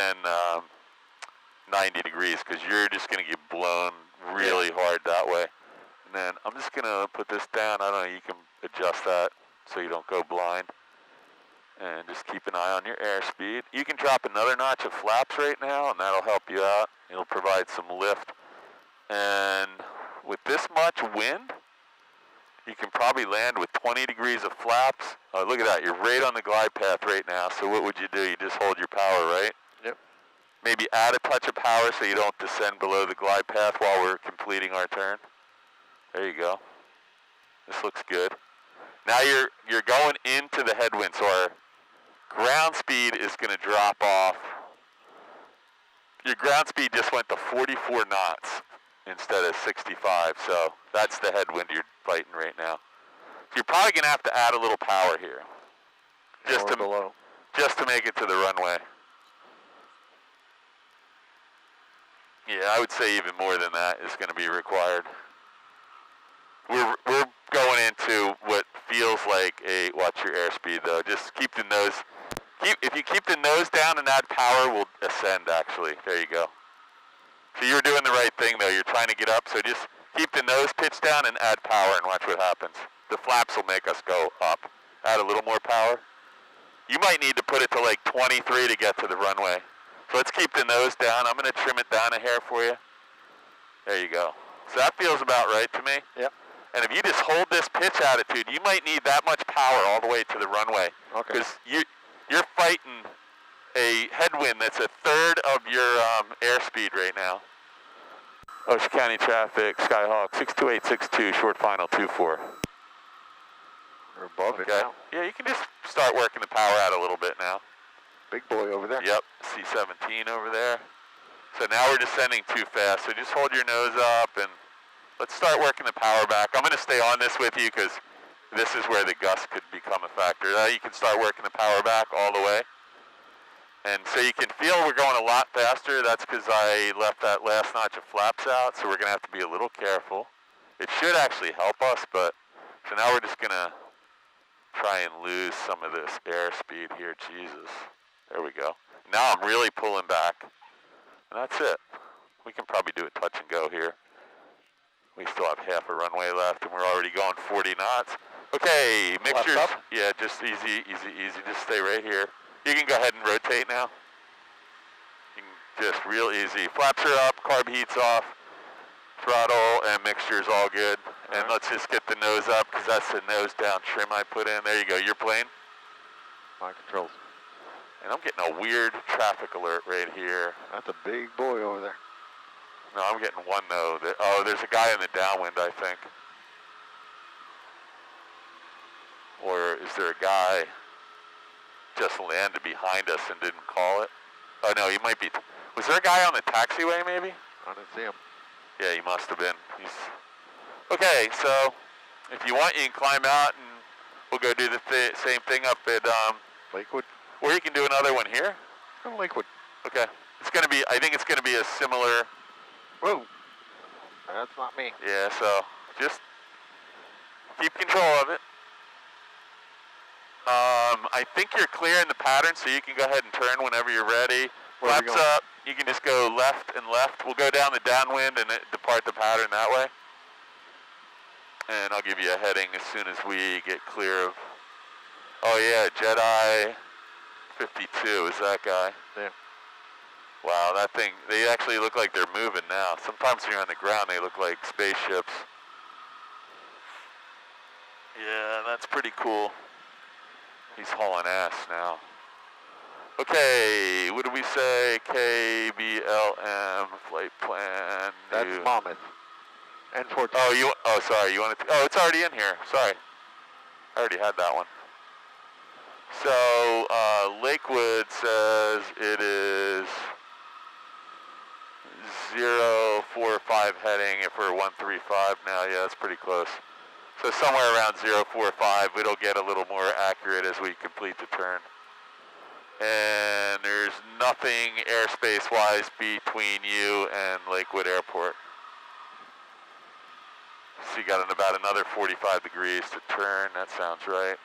than 90 degrees because you're just going to get blown really hard that way. And then I'm just going to put this down. I don't know, you can adjust that so you don't go blind. And just keep an eye on your airspeed. You can drop another notch of flaps right now, and that'll help you out. It'll provide some lift. And with this much wind, you can probably land with 20 degrees of flaps. Look at that, you're right on the glide path right now. So what would you do? You just hold your power, right? Yep. Maybe add a touch of power so you don't descend below the glide path while we're completing our turn. There you go. This looks good. Now you're going into the headwind, so our ground speed is going to drop off. Your ground speed just went to 44 knots instead of 65, so that's the headwind you're fighting right now. So you're probably going to have to add a little power here, just to make it to the runway. Yeah, I would say even more than that is going to be required. We're going into what feels like watch your airspeed though. Just keep the nose. If you keep the nose down and add power, we'll ascend actually. There you go. So you're doing the right thing though. You're trying to get up, so just keep the nose pitched down and add power and watch what happens. The flaps will make us go up. Add a little more power. You might need to put it to like 23 to get to the runway. So let's keep the nose down. I'm going to trim it down a hair for you. There you go. So that feels about right to me. Yep. And if you just hold this pitch attitude, you might need that much power all the way to the runway. Okay. Because you're fighting a headwind that's a third of your airspeed right now. Ocean County traffic, Skyhawk 62862, short final 24. We're above it now. Yeah, you can just start working the power out a little bit now. Big boy over there. Yep, C-17 over there. So now we're descending too fast, so just hold your nose up and let's start working the power back. I'm going to stay on this with you because this is where the gust could become a factor. Now you can start working the power back all the way. And so you can feel we're going a lot faster. That's because I left that last notch of flaps out, so we're going to have to be a little careful. It should actually help us, but so now we're just going to try and lose some of this airspeed here. Jesus. There we go. Now I'm really pulling back. And that's it. We can probably do a touch and go here. We still have half a runway left, and we're already going 40 knots. Okay, mixtures. Yeah, just easy, easy, easy. Just stay right here. You can go ahead and rotate now. You can just real easy. Flaps are up, carb heat's off, throttle and mixture's all good. And let's just get the nose up because that's the nose down trim I put in. There you go. You're plane. My controls. And I'm getting a weird traffic alert right here. That's a big boy over there. No, I'm getting one though. Oh, there's a guy in the downwind, I think. Or is there a guy just landed behind us and didn't call it? Oh no, he might be. Was there a guy on the taxiway maybe? I didn't see him. Yeah, he must have been. Okay, so if you want, you can climb out and we'll go do the same thing up at Lakewood. Or you can do another one here. Go to Lakewood. Okay. It's gonna be. I think it's gonna be a similar. Whoa. That's not me. Yeah. So just keep control of it. I think you're clear in the pattern, so you can go ahead and turn whenever you're ready. Flaps up. You can just go left and left. We'll go down the downwind and depart the pattern that way. And I'll give you a heading as soon as we get clear of. Oh yeah, Jedi 52 is that guy. Yeah. Wow, that thing, they actually look like they're moving now. Sometimes when you're on the ground, they look like spaceships. Yeah, that's pretty cool. He's hauling ass now. Okay, what did we say? KBLM, flight plan. That's Monmouth. N14. Oh, sorry, you wanted to, it's already in here, sorry. I already had that one. So, Lakewood says it is 045 heading if we're 135 now. Yeah, that's pretty close. So somewhere around 045, it'll get a little more accurate as we complete the turn. And there's nothing airspace-wise between you and Lakewood Airport. So you got about another 45 degrees to turn. That sounds right.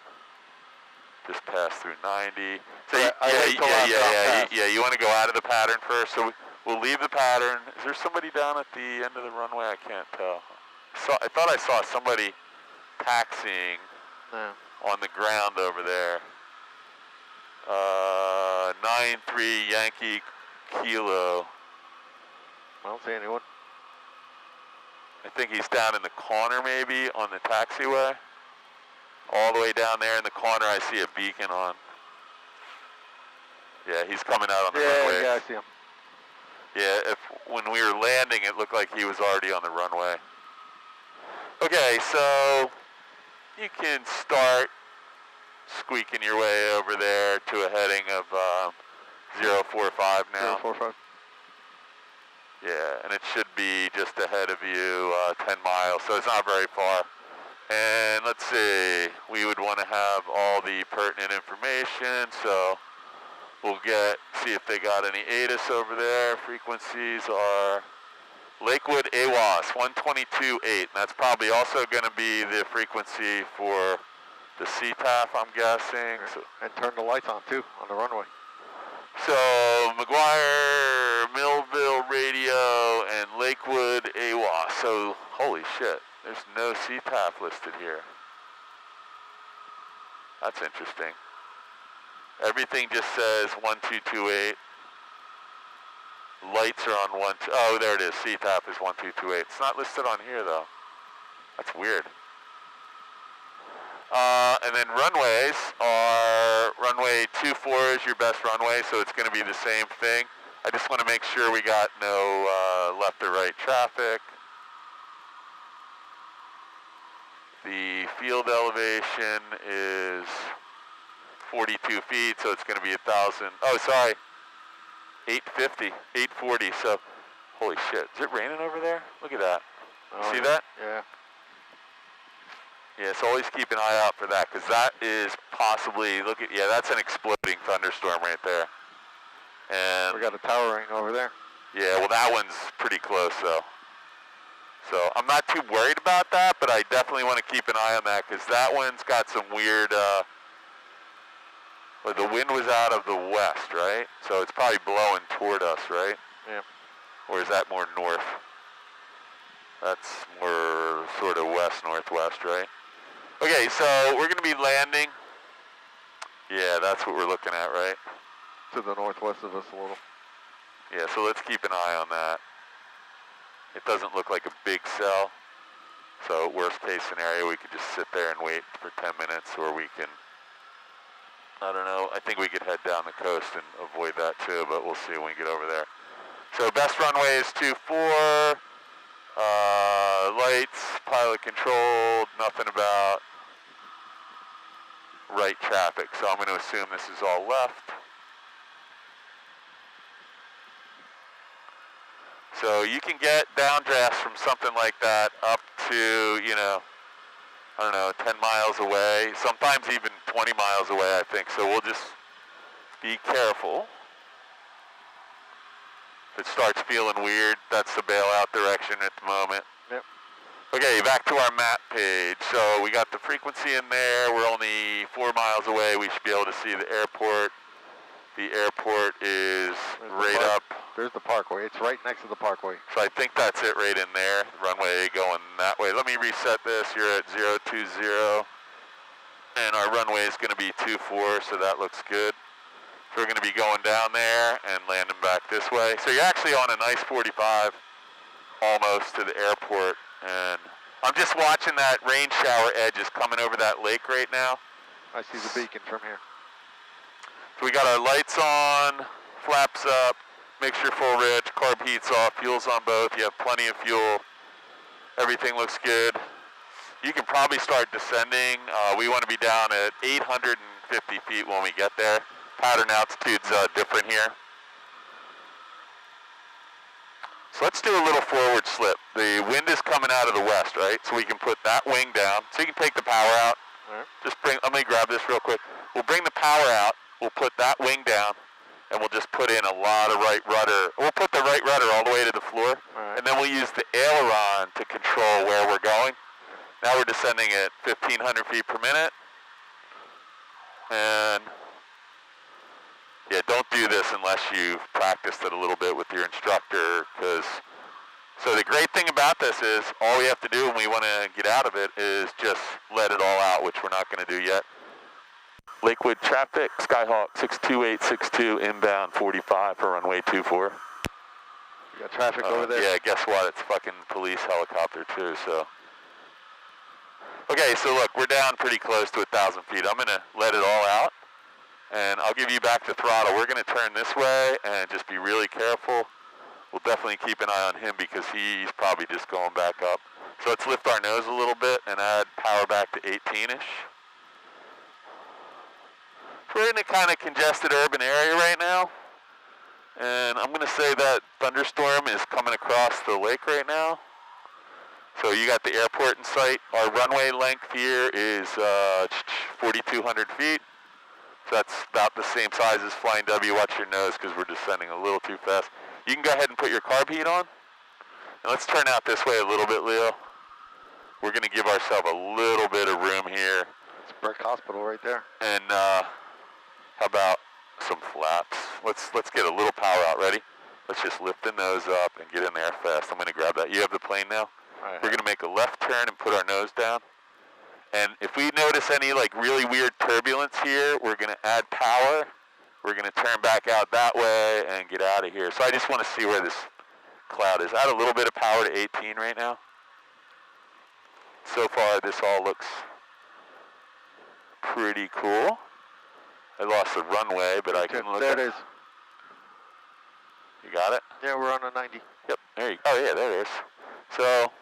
Just pass through 90. So Yeah. you want to go out of the pattern first. So we'll leave the pattern. Is there somebody down at the end of the runway? I can't tell. I thought I saw somebody taxiing on the ground over there. 93 Yankee Kilo. I don't see anyone. I think he's down in the corner maybe on the taxiway. All the way down there in the corner I see a beacon on. Yeah, he's coming out on the runway. Yeah, I see him. Yeah, when we were landing it looked like he was already on the runway. Okay, so you can start squeaking your way over there to a heading of 045 now. 045. Yeah, and it should be just ahead of you 10 miles, so it's not very far. And let's see, we would want to have all the pertinent information, so we'll see if they got any ATIS over there. Frequencies are Lakewood AWAS 122.8, and that's probably also going to be the frequency for the CTAF, I'm guessing. So, and turn the lights on too, on the runway. So McGuire, Millville Radio, and Lakewood AWAS. So holy shit, there's no CTAF listed here. That's interesting. Everything just says 1228. Lights are on oh, there it is. CTAF is 1228. It's not listed on here though. That's weird. And then runways are runway 24 is your best runway, so it's going to be the same thing. I just want to make sure we got no left or right traffic. The field elevation is 42 feet, so it's going to be 1,000. Oh, sorry, 850, 840. So, holy shit, is it raining over there? Look at that. You see that? Yeah. Yeah, so always keep an eye out for that, because that is possibly, that's an exploding thunderstorm right there. And we got a tower ring over there. Yeah, well that one's pretty close though. So I'm not too worried about that, but I definitely want to keep an eye on that, because that one's got some weird, well, the wind was out of the west, right? So it's probably blowing toward us, right? Yeah. Or is that more north? That's more sort of west-northwest, right? Okay, so we're going to be landing. Yeah, that's what we're looking at, right? To the northwest of us a little. Yeah, so let's keep an eye on that. It doesn't look like a big cell. So worst case scenario, we could just sit there and wait for 10 minutes, or we can, I don't know, I think we could head down the coast and avoid that too, but we'll see when we get over there. So best runway is 24. Lights, pilot controlled, nothing about right traffic. So I'm going to assume this is all left. So you can get downdrafts from something like that up to, I don't know, 10 miles away, sometimes even 20 miles away, I think. So we'll just be careful. If it starts feeling weird, that's the bailout direction at the moment. Yep. Okay, back to our map page. So we got the frequency in there. We're only 4 miles away. We should be able to see the airport. The airport is right up. There's the parkway. It's right next to the parkway. So I think that's it right in there. Runway going that way. Let me reset this. You're at 020. And our runway is going to be 24, so that looks good. So we're going to be going down there and landing back this way. So you're actually on a nice 45 almost to the airport. And I'm just watching that rain shower edges coming over that lake right now. I see the beacon from here. So we got our lights on, flaps up, mixture full rich, carb heats off, fuel's on both. You have plenty of fuel. Everything looks good. You can probably start descending. We want to be down at 850 feet when we get there. Pattern altitude's different here. So let's do a little forward slip. The wind is coming out of the west, right? So we can put that wing down. So you can take the power out. All right. Just let me grab this real quick. We'll bring the power out. We'll put that wing down, and we'll just put in a lot of right rudder. We'll put the right rudder all the way to the floor, right. And then we'll use the aileron to control where we're going. Now we're descending at 1,500 feet per minute. And yeah, don't do this unless you've practiced it a little bit with your instructor, so the great thing about this is all we have to do when we want to get out of it is just let it all out, which we're not going to do yet. Lakewood traffic, Skyhawk 62862 inbound 45 for runway 24. You got traffic over there? Yeah, guess what? It's fucking police helicopter too, so. Okay, so look, we're down pretty close to 1,000 feet. I'm going to let it all out, and I'll give you back the throttle. We're going to turn this way and just be really careful. We'll definitely keep an eye on him because he's probably just going back up. So let's lift our nose a little bit and add power back to 18-ish. So we're in a kind of congested urban area right now. And I'm going to say that thunderstorm is coming across the lake right now. So you got the airport in sight. Our runway length here is 4,200 feet. So that's about the same size as Flying W. Watch your nose because we're descending a little too fast. You can go ahead and put your carb heat on. And let's turn out this way a little bit, Leo. We're going to give ourselves a little bit of room here. It's Brick Hospital right there. And how about some flaps? Let's get a little power out. Ready? Let's just lift the nose up and get in there fast. I'm going to grab that. You have the plane now? We're going to make a left turn and put our nose down. And if we notice any like really weird turbulence here, we're going to add power. We're going to turn back out that way and get out of here. So I just want to see where this cloud is. Add a little bit of power to 18 right now. So far, this all looks pretty cool. I lost the runway, but I can look there at it is. You got it? Yeah, we're on a 90. Yep, there you go. Oh yeah, there it is. So